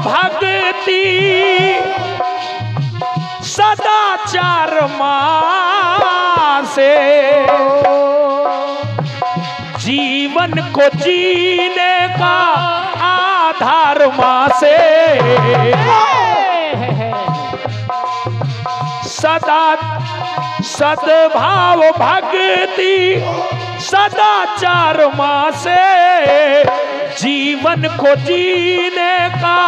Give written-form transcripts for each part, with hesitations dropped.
भक्ति सदाचार माँ से जीवन को जीने का आधार माँ से सदा सद्भाव भक्ति सदाचार माँ से जीवन को जीने का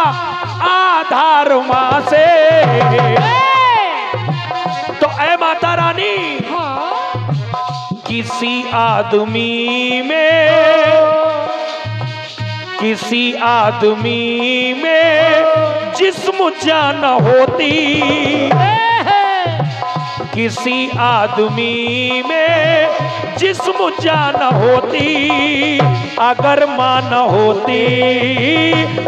आधार माँ से। तो ऐ माता रानी किसी आदमी में जिस्म जान होती, किसी आदमी में जिस्म जान होती, अगर मां न होती,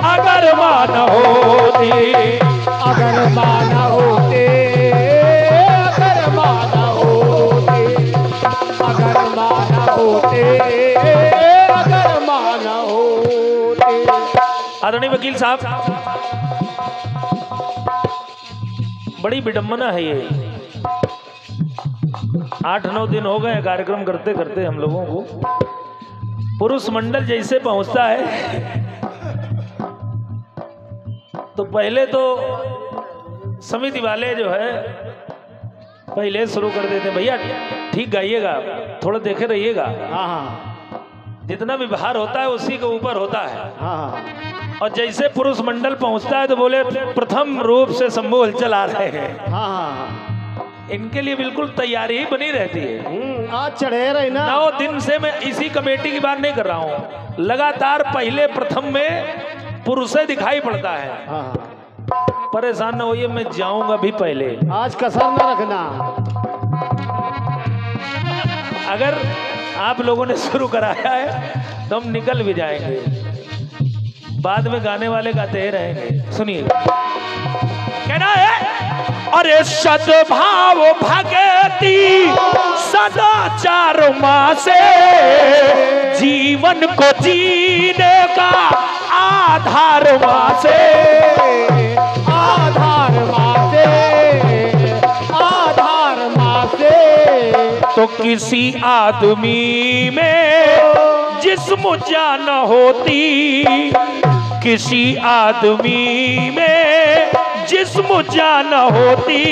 अगर मां न होती, अगर मां न होते, अगर मां न होते, अगर मां न होते, अगर मां न होते। आदरणीय वकील साहब, बड़ी विडंबना है ये। 8-9 दिन हो गए कार्यक्रम करते करते हम लोगों को। पुरुष मंडल जैसे पहुंचता है तो पहले तो समिति वाले जो है पहले शुरू कर देते, भैया ठीक गाइएगा, थोड़ा देखे रहिएगा। जितना भी बाहर होता है उसी के ऊपर होता है। और जैसे पुरुष मंडल पहुंचता है तो बोले प्रथम रूप से शंभू हलचल आ रहे हैं। इनके लिए बिल्कुल तैयारी ही बनी रहती है। आज चढ़े रहे ना। 9 दिन से मैं इसी कमेटी की बात नहीं कर रहा हूँ, लगातार पहले प्रथम में पुरुष दिखाई पड़ता है। परेशान न होइए, मैं जाऊंगा भी पहले। आज कसर न रखना। अगर आप लोगों ने शुरू कराया है तो हम निकल भी जाएंगे, बाद में गाने वाले गाते ही रहेंगे। सुनिए, कहना है अरे सद्भाव भक्ति सदाचार माँ से जीवन को जीने का आधार माँ से, आधार माँ से, आधार माँ से। तो किसी आदमी में जिस्म जान होती, किसी आदमी में जिस्म जान होती,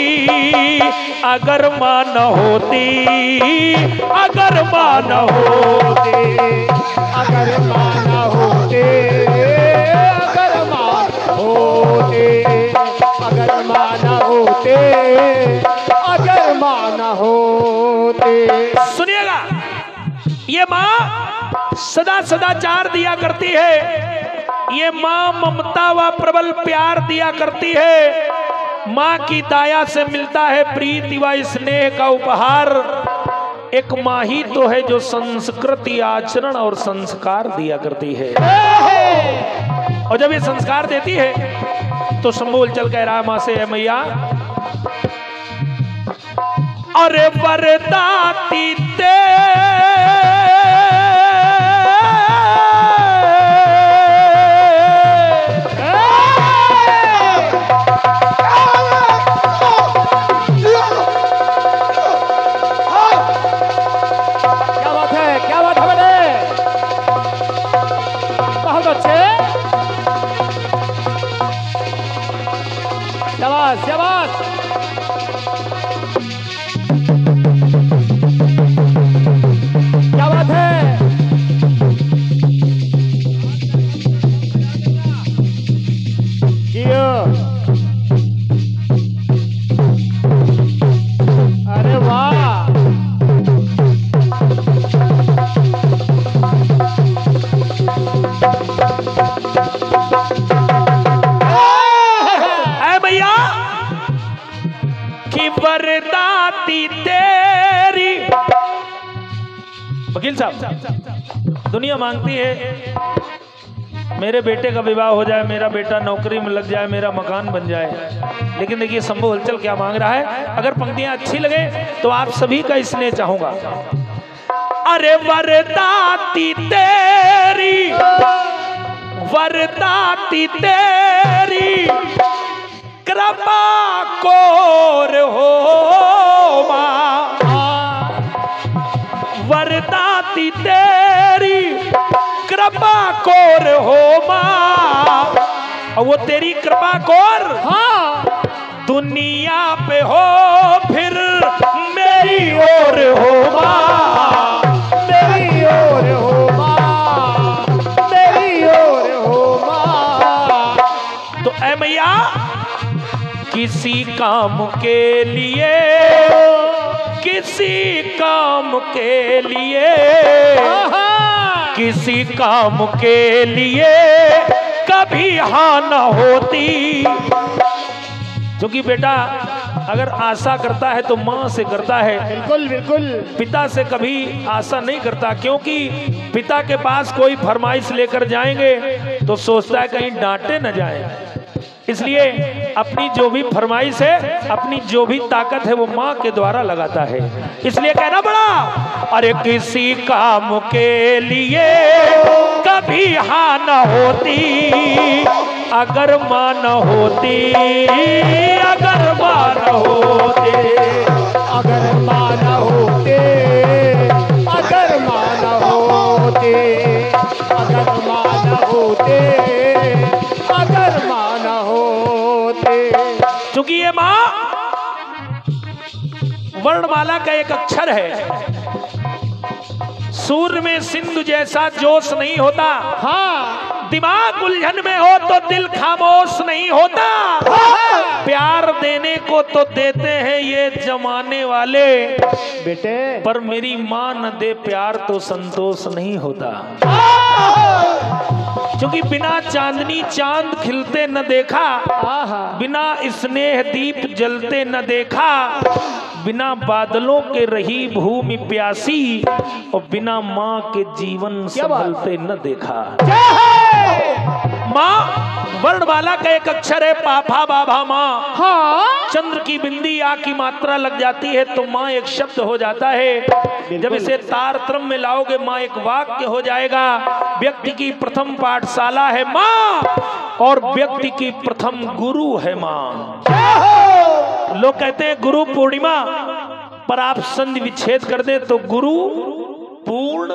अगर मां न होती, अगर मां न होती, अगर मां न होते, अगर मां होते, अगर मां न होते, अगर मां न होते। सुनिएगा, ये मां सदा सदाचार दिया करती है, ये माँ ममता व प्रबल प्यार दिया करती है। माँ की दया से मिलता है प्रीति व स्नेह का उपहार। एक माँ ही तो है जो संस्कृति, आचरण और संस्कार दिया करती है। और जब ये संस्कार देती है तो शंभू हलचल कह रहा है माँ से, मैया अरे वरदाती ते वरदाती तेरी। वकील साहब, दुनिया मांगती है मेरे बेटे का विवाह हो जाए, मेरा बेटा नौकरी में लग जाए, मेरा मकान बन जाए, लेकिन देखिए शंभू हलचल क्या मांग रहा है। अगर पंक्तियां अच्छी लगे तो आप सभी का स्नेह चाहूंगा। अरे वरदाती तेरी वरदाती तेरी कृपा कोर हो माँ, वरदाती तेरी कृपा कोर हो माँ। और वो तेरी कृपा कोर दुनिया पे हो फिर मेरी ओर हो माँ, मेरी ओर हो माँ, मेरी ओर हो माँ। तो ऐ मैया किसी काम के लिए, किसी काम के लिए, किसी काम के लिए कभी हाँ न होती। क्योंकि बेटा अगर आशा करता है तो माँ से करता है, बिल्कुल बिल्कुल। पिता से कभी आशा नहीं करता। क्योंकि पिता के पास कोई फरमाइश लेकर जाएंगे तो सोचता है कहीं डांटे न जाए, इसलिए अपनी जो भी फरमाइश है, अपनी जो भी ताकत है वो माँ के द्वारा लगाता है। इसलिए कहना पड़ा, अरे किसी काम के लिए कभी हाँ न होती, अगर माँ न होती, अगर माँ न होते, अगर माँ न होते, अगर माँ न होते, अगर माँ न होते, अगर माँ न होते। क्योंकि ये माँ वर्णमाला का एक अक्षर है। सूर्य में सिंधु जैसा जोश नहीं होता, हाँ, दिमाग उलझन में हो तो दिल खामोश नहीं होता। प्यार देने को तो देते हैं ये जमाने वाले, बेटे पर मेरी माँ न दे प्यार तो संतोष नहीं होता। क्योंकि बिना चांदनी चांद खिलते न देखा, बिना स्नेह दीप जलते न देखा, बिना बादलों के रही भूमि प्यासी, और बिना माँ के जीवन संभलते न देखा। माँ वर्णमाला का एक अक्षर है, पाफा बाभा माँ। हाँ, चंद्र की बिंदी आ की मात्रा लग जाती है तो माँ एक शब्द हो जाता है। जब इसे तारतम्य में लाओगे माँ एक वाक्य हो जाएगा। व्यक्ति की प्रथम पाठशाला है माँ, और व्यक्ति की प्रथम गुरु है माँ। लोग कहते हैं गुरु पूर्णिमा, पर आप संधि विच्छेद कर दे तो गुरु पूर्ण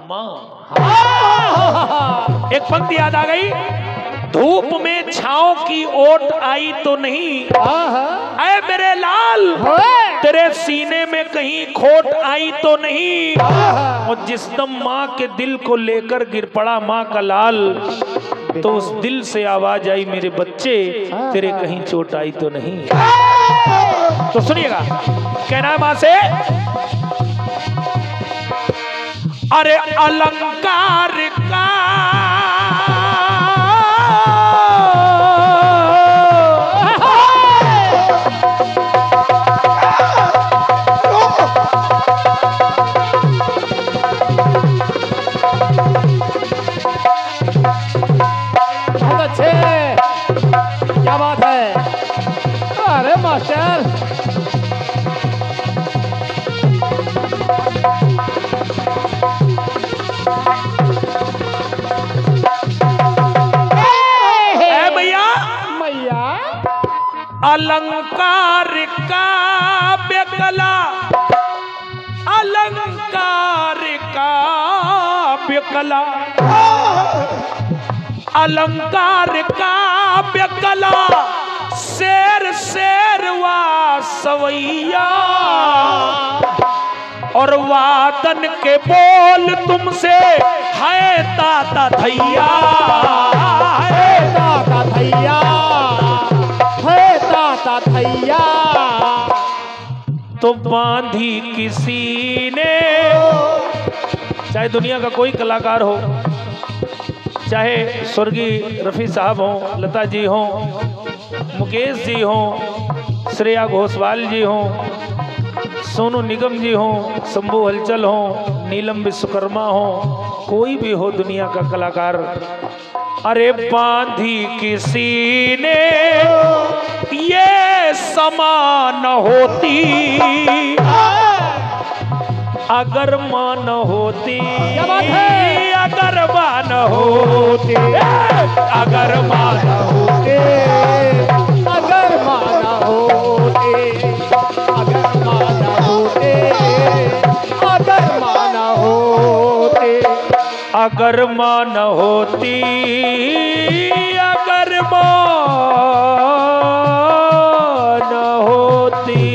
माँ। एक पंक्ति याद आ गई, धूप में छांव की ओट आई तो नहीं, ऐ मेरे लाल तेरे सीने में कहीं खोट आई तो नहीं। और जिस दम माँ के दिल को लेकर गिर पड़ा माँ का लाल, तो उस दिल से आवाज आई, मेरे बच्चे तेरे कहीं चोट आई तो नहीं। तो सुनिएगा, कहना है माँ से, अरे अलंकार का बहुत अच्छे, क्या बात है। अरे मास्टर, अलंकार काव्य कला, अलंकार काव्य कला, अलंकार काव्य कला, शेर शेरवा सवैया, और वादन के बोल तुमसे है ताता थैया, है ताता थैया, है ताता थैया। तो बांधी किसी ने, चाहे दुनिया का कोई कलाकार हो, चाहे स्वर्गीय रफी साहब हो, लता जी हो, मुकेश जी हो, श्रेया घोषाल जी हो, सोनू निगम जी हो, शंभू हलचल हो, नीलम विश्वकर्मा हो, कोई भी हो दुनिया का कलाकार, अरे बांधी किसी ने ये समान होती, अगर मान होती, अगर मान न होती, अगर माँ न होती, अगर माँ न होती, अगर माँ न होती, अगर माँ न होती, अगर माँ न होती, अगर माँ न होती।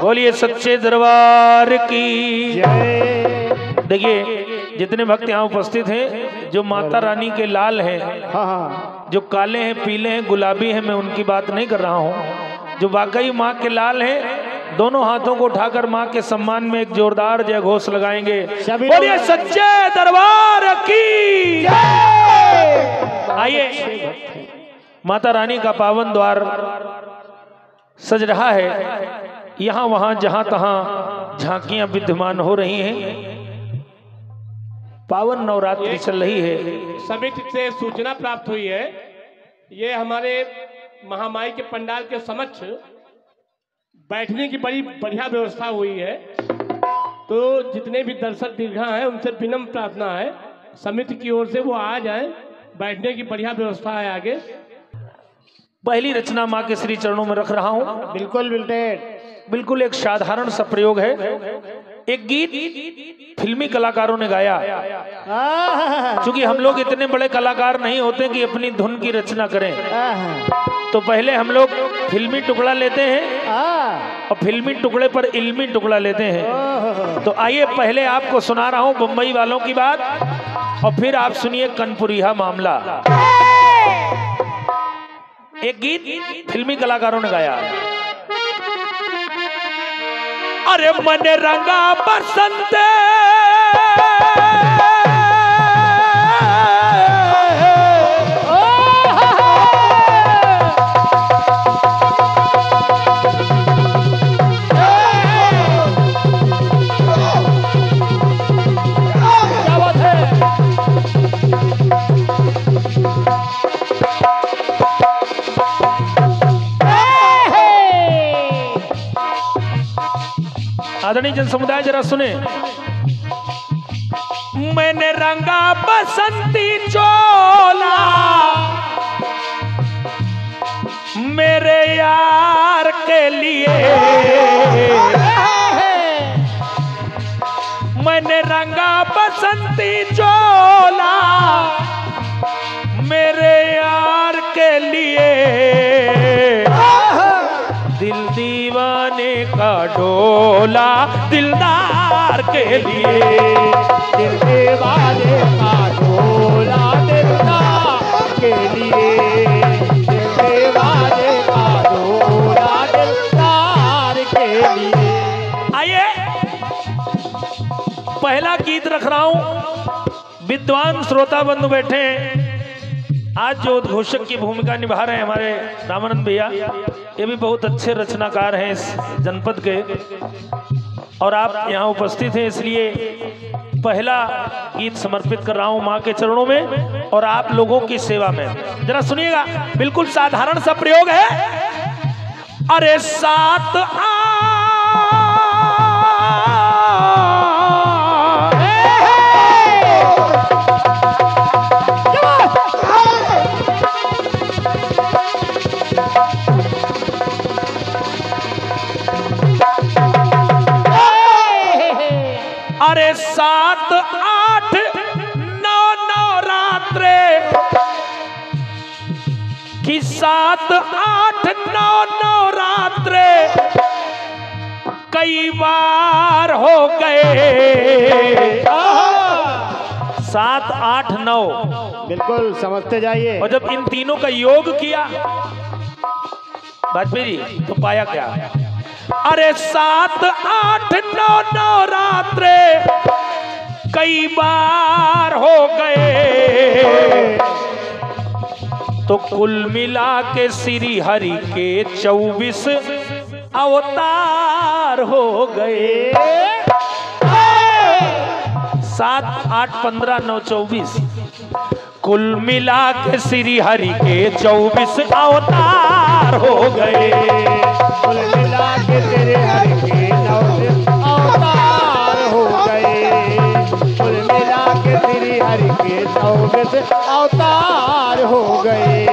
बोलिए सच्चे दरबार की जय। देखिए जितने भक्त यहाँ उपस्थित हैं, जो माता रानी के लाल हैं, हाँ हाँ, जो काले हैं, पीले हैं, गुलाबी हैं, मैं उनकी बात नहीं कर रहा हूँ। जो वाकई माँ के लाल हैं, दोनों हाथों को उठाकर माँ के सम्मान में एक जोरदार जय घोष लगाएंगे। बोलिए सच्चे दरबार की। आइए, माता रानी का पावन द्वार सज रहा है। यहाँ वहाँ जहाँ तहाँ झांकियां विद्यमान हो रही हैं। पावन नवरात्रि चल रही है। समिति से सूचना प्राप्त हुई है, ये हमारे महामाई के पंडाल के समक्ष बैठने की बड़ी बढ़िया व्यवस्था हुई है। तो जितने भी दर्शक दीर्घा हैं उनसे विनम्र प्रार्थना है समिति की ओर से वो आ जाएं, बैठने की बढ़िया व्यवस्था है आगे। पहली रचना माँ के श्री चरणों में रख रहा हूँ। बिल्कुल बिल्कुल एक साधारण सा प्रयोग है। एक गीत फिल्मी कलाकारों ने गाया। क्योंकि हम लोग इतने बड़े कलाकार नहीं होते कि अपनी धुन की रचना करें, तो पहले हम लोग फिल्मी टुकड़ा लेते हैं और फिल्मी टुकड़े पर इल्मी टुकड़ा लेते हैं। तो आइए पहले आपको सुना रहा हूं बम्बई वालों की बात, और फिर आप सुनिए कनपुरिया मामला। एक गीत फिल्मी कलाकारों ने गाया। अरे मन रंगा बसंत आदरणीय जन समुदाय जरा सुने। मैंने रंगा बसंती चोला मेरे यार के लिए, मैंने रंगा बसंती चोला मेरे यार के लिए, दिल दीवाने का डोला दिलदार के लिए, दिल दीवाने का डोला दिलदार के लिए, दिल दीवाने का डोला दिलदार के लिए। आइए पहला गीत रख रहा हूं। विद्वान श्रोता बंधु बैठे हैं। आज जो उद्घोषक की भूमिका निभा रहे हैं हमारे रामानंद भैया, ये भी बहुत अच्छे रचनाकार हैं इस जनपद के, और आप यहाँ उपस्थित हैं, इसलिए पहला गीत समर्पित कर रहा हूँ माँ के चरणों में और आप लोगों की सेवा में। जरा सुनिएगा, बिल्कुल साधारण सा प्रयोग है। अरे सात अरे 7, 8, 9 नवरात्रे कि 7, 8, 9 नवरात्रे कई बार हो गए। 7, 8, 9 बिल्कुल समझते जाइए। और जब इन तीनों का योग किया वाजपेयी जी, तो पाया क्या? अरे 7, 8, 9 नवरात्रे कई बार हो गए, तो कुल मिला के श्री हरि के 24 अवतार हो गए। 7, 8, 15, 9, 24 कुल मिला के श्री हरि के 24 अवतार हो गए। कुल मिला के तेरे हरि के 24 अवतार हो गए। 24 अवतार हो गए।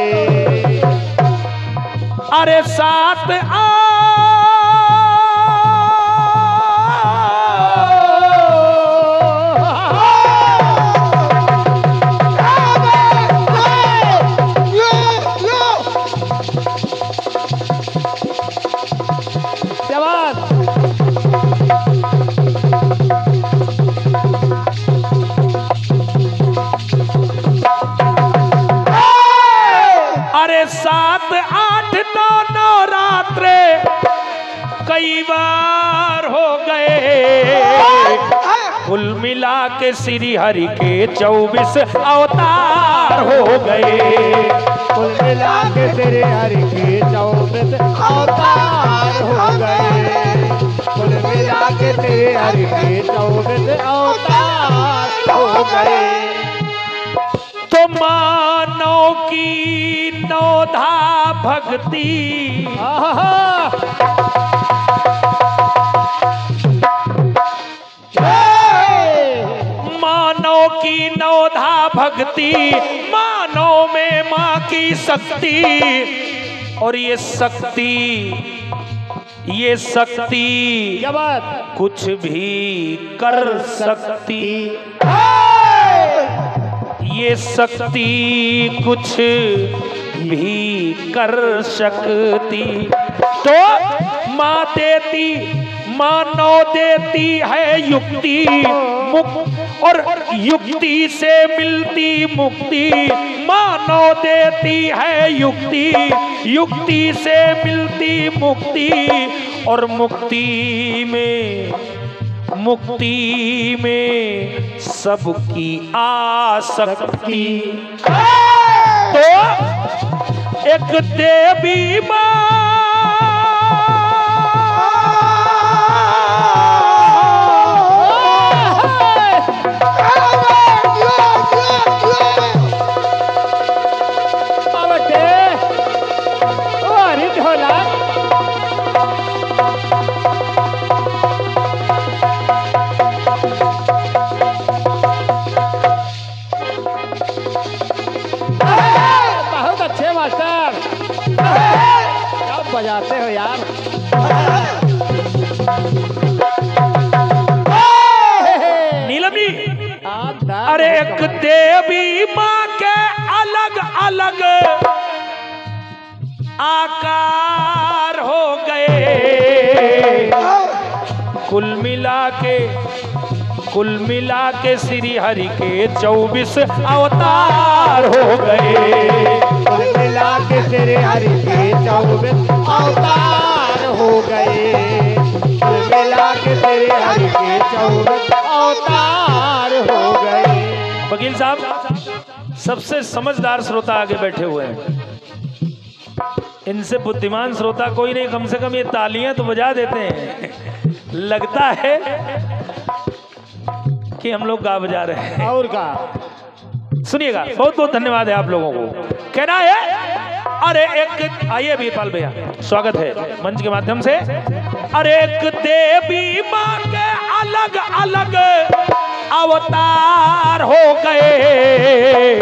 अरे सात सात आठ नौ नवरात्रे कई बार हो गए, कुल मिला के श्री हरि के 24 अवतार हो गए। कुल मिला के श्री हरि के 24 अवतार हो गए। कुल मिला के श्री हरि के 24 अवतार हो गए। तो मानव की नौधा भक्ति मानव की नौधा भक्ति, मानव में माँ की शक्ति, और ये शक्ति क्या बात, कुछ भी कर सकती, ये शक्ति कुछ भी कर सकती। तो माँ देती, मानव देती है युक्ति, और युक्ति से मिलती मुक्ति। मानव देती है युक्ति, युक्ति से मिलती मुक्ति, और मुक्ति में सबकी आसक्ति। तो एक देवी माँ बजाते हो यार। नीलमी, अरे एक देवी माँ के अलग अलग आकार हो गए, कुल मिला के श्री हरि के 24 अवतार हो गए। कुल मिला के श्री हरि के 24 अवतार हो गए। कुल मिला के श्री हरि के 24 अवतार हो गए। वकील साहब, सबसे समझदार श्रोता आगे बैठे हुए हैं, इनसे बुद्धिमान श्रोता कोई नहीं। कम से कम ये तालियां तो बजा देते हैं, लगता है कि हम लोग गा बजा रहे हैं। और का सुनिएगा, बहुत बहुत धन्यवाद है आप लोगों को। कहना है, अरे एक, आइए बीरपाल भैया, स्वागत है मंच के माध्यम से। अरे एक देवी माँ के अलग अलग अवतार हो गए,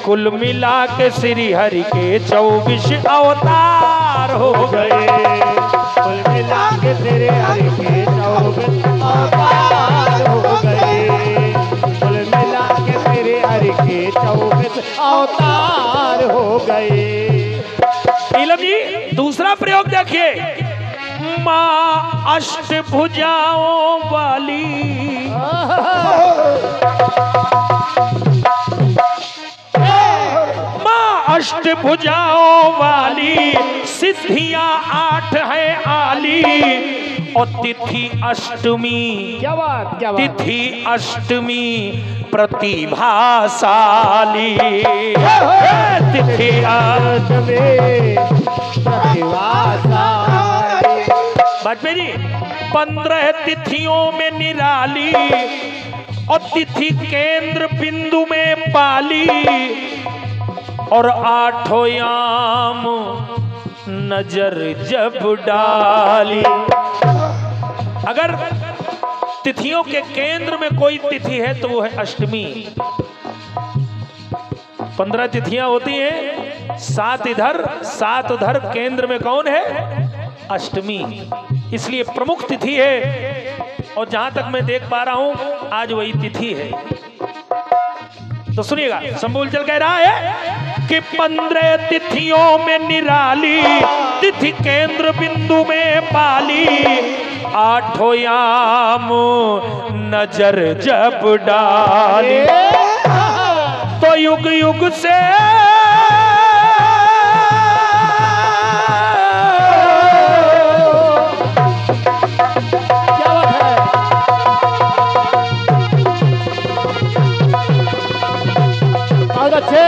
कुल मिला के श्री हरि के 24 अवतार हो गए। कुल मिला के श्री हरि के 24 अवतार हो गए। कुल मिला के श्री हरि के 24 अवतार हो गए। नीलम जी, दूसरा प्रयोग देखिए। माँ अष्टभुजाओं वाली, माँ अष्टभुजाओं वाली, सिद्धियां 8 है आली, और तिथि अष्टमी, क्या बात, क्या बात, तिथि अष्टमी प्रतिभाशाली, तिथि अष्टमी प्रतिभाशाली। बाजपेयी जी, 15 तिथियों में निराली, और तिथि केंद्र बिंदु में पाली, और 8 याम नजर जब डाली। अगर तिथियों के केंद्र में कोई तिथि है तो वो है अष्टमी, 15 तिथियां होती हैं, 7 इधर 7 उधर, केंद्र में कौन है? अष्टमी, इसलिए प्रमुख तिथि है। और जहां तक मैं देख पा रहा हूं आज वही तिथि है। तो सुनिएगा, शंभूलचल कह रहा है कि 15 तिथियों में निराली तिथि केंद्र बिंदु में पाली, 8 याम नजर जब डाली तो युग युग से क्या बात है। बहुत अच्छे।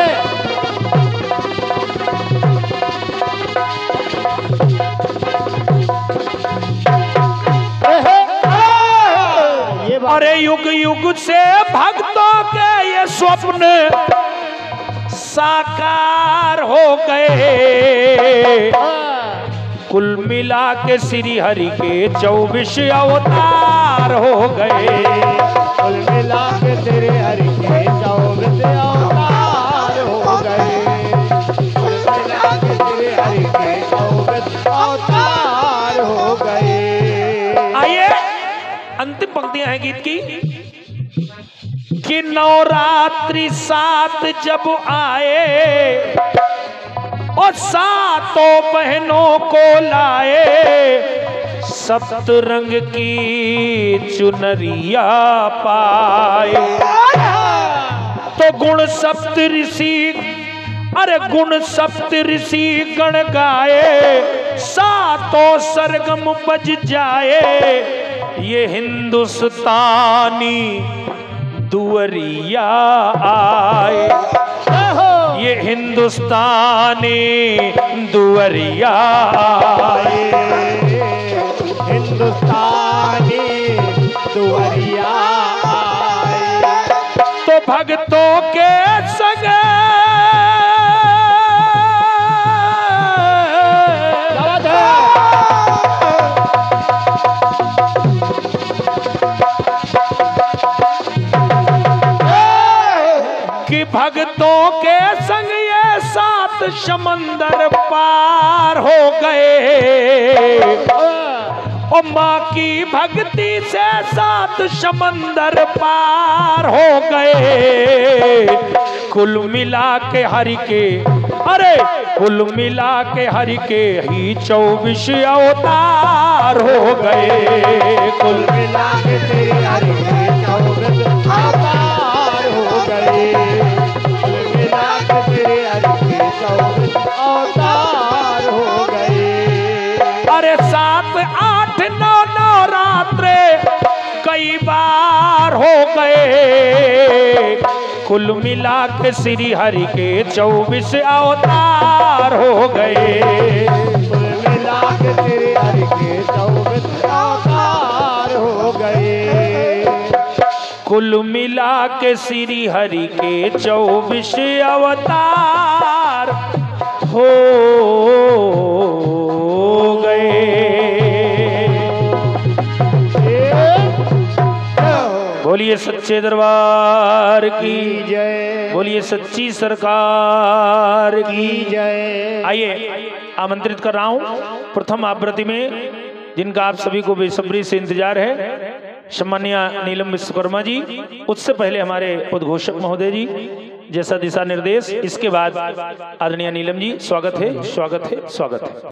अरे युग युग से भक्तों के ये स्वप्न साकार हो गए, कुल मिला के श्री हरि के 24 अवतार हो गए। कुल मिला के तेरे हरि के 24 अवतार हो गए। कुल मिला के तेरे हरि के 24 अवतार हो गए। आइए अंतिम पंक्तियां हैं गीत की कि नवरात्रि 7 जब आए और 7 बहनों को लाए, 7 रंग की चुनरिया पाए। तो गुण सप्त ऋषि, अरे गुण सप्त ऋषि गण गाए, 7 सरगम बज जाए, ये हिंदुस्तानी दुअरिया आए, ये हिंदुस्तानी दुअरिया आए। हिंदुस्तानी दुअरिया आए। तो भक्तों के संग कि भक्तों के संग ये 7 समंदर पार हो गए। ओ माँ की भक्ति से 7 समंदर पार हो गए। कुल मिला के हरि के, अरे कुल मिला के हरि के ही 24 अवतार हो गए। कुल मिला के तेरे हरि के 24 अवतार हो गए। कुल मिला के तेरे हरि के 24 अवतार हो गए। अरे 7 8 9 नवरात्रे कई बार हो गए। कुल मिला के श्री हरि के 24 अवतार हो गए। कुल मिला के तेरे हरि के 24 अवतार हो गए। कुल मिला के श्री हरि के 24 अवतार हो गए। बोलिए सच्चे दरबार की जय। बोलिए सच्ची सरकार की जय। आइए आमंत्रित कर रहा हूं प्रथम आवृत्ति में, जिनका आप सभी को बेसब्री से इंतजार है, सम्माननीय नीलम विश्वकर्मा जी। उससे पहले हमारे उद्घोषक महोदय जी जैसा दिशा निर्देश, इसके बाद आदरणीय नीलम जी। स्वागत है, स्वागत है, स्वागत है।